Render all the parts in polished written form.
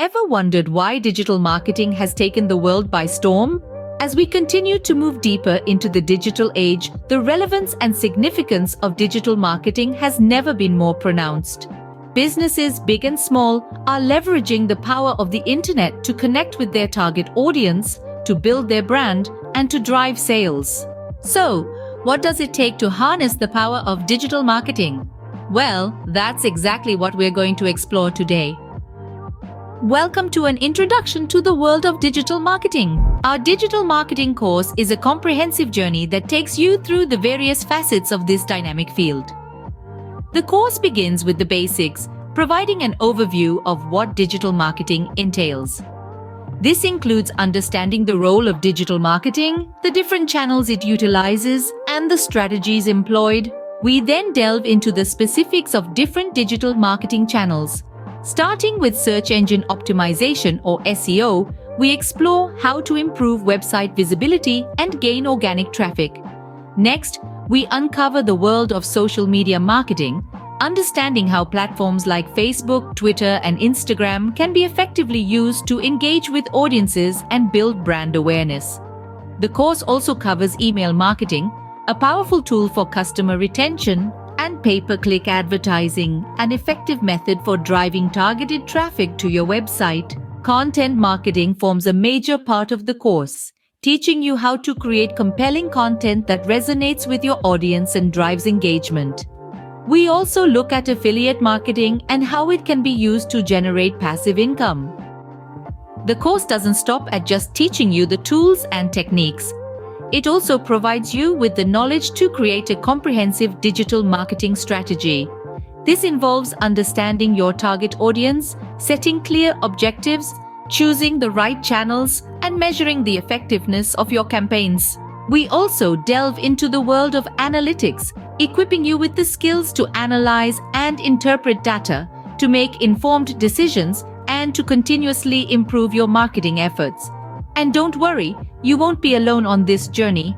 Ever wondered why digital marketing has taken the world by storm? As we continue to move deeper into the digital age, the relevance and significance of digital marketing has never been more pronounced. Businesses, big and small, are leveraging the power of the internet to connect with their target audience, to build their brand, and to drive sales. So, what does it take to harness the power of digital marketing? Well, that's exactly what we're going to explore today. Welcome to an introduction to the world of digital marketing. Our digital marketing course is a comprehensive journey that takes you through the various facets of this dynamic field. The course begins with the basics, providing an overview of what digital marketing entails. This includes understanding the role of digital marketing, the different channels it utilizes, and the strategies employed. We then delve into the specifics of different digital marketing channels. Starting with search engine optimization or SEO, we explore how to improve website visibility and gain organic traffic. Next, we uncover the world of social media marketing, understanding how platforms like Facebook, Twitter, and Instagram can be effectively used to engage with audiences and build brand awareness. The course also covers email marketing, a powerful tool for customer retention, and pay-per-click advertising, an effective method for driving targeted traffic to your website. Content marketing forms a major part of the course, teaching you how to create compelling content that resonates with your audience and drives engagement. We also look at affiliate marketing and how it can be used to generate passive income. The course doesn't stop at just teaching you the tools and techniques. It also provides you with the knowledge to create a comprehensive digital marketing strategy. This involves understanding your target audience, setting clear objectives, choosing the right channels, and measuring the effectiveness of your campaigns. We also delve into the world of analytics, equipping you with the skills to analyze and interpret data, to make informed decisions, and to continuously improve your marketing efforts. And don't worry, you won't be alone on this journey.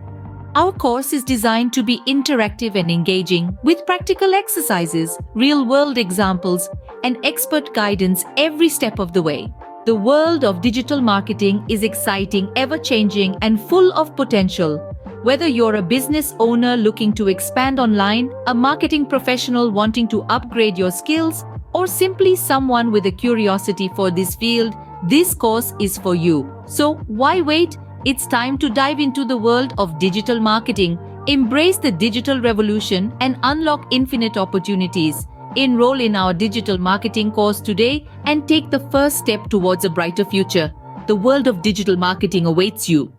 Our course is designed to be interactive and engaging, with practical exercises, real-world examples, and expert guidance every step of the way. The world of digital marketing is exciting, ever-changing, and full of potential. Whether you're a business owner looking to expand online, a marketing professional wanting to upgrade your skills, or simply someone with a curiosity for this field, this course is for you. So why wait? It's time to dive into the world of digital marketing, embrace the digital revolution, and unlock infinite opportunities. Enroll in our digital marketing course today and take the first step towards a brighter future. The world of digital marketing awaits you.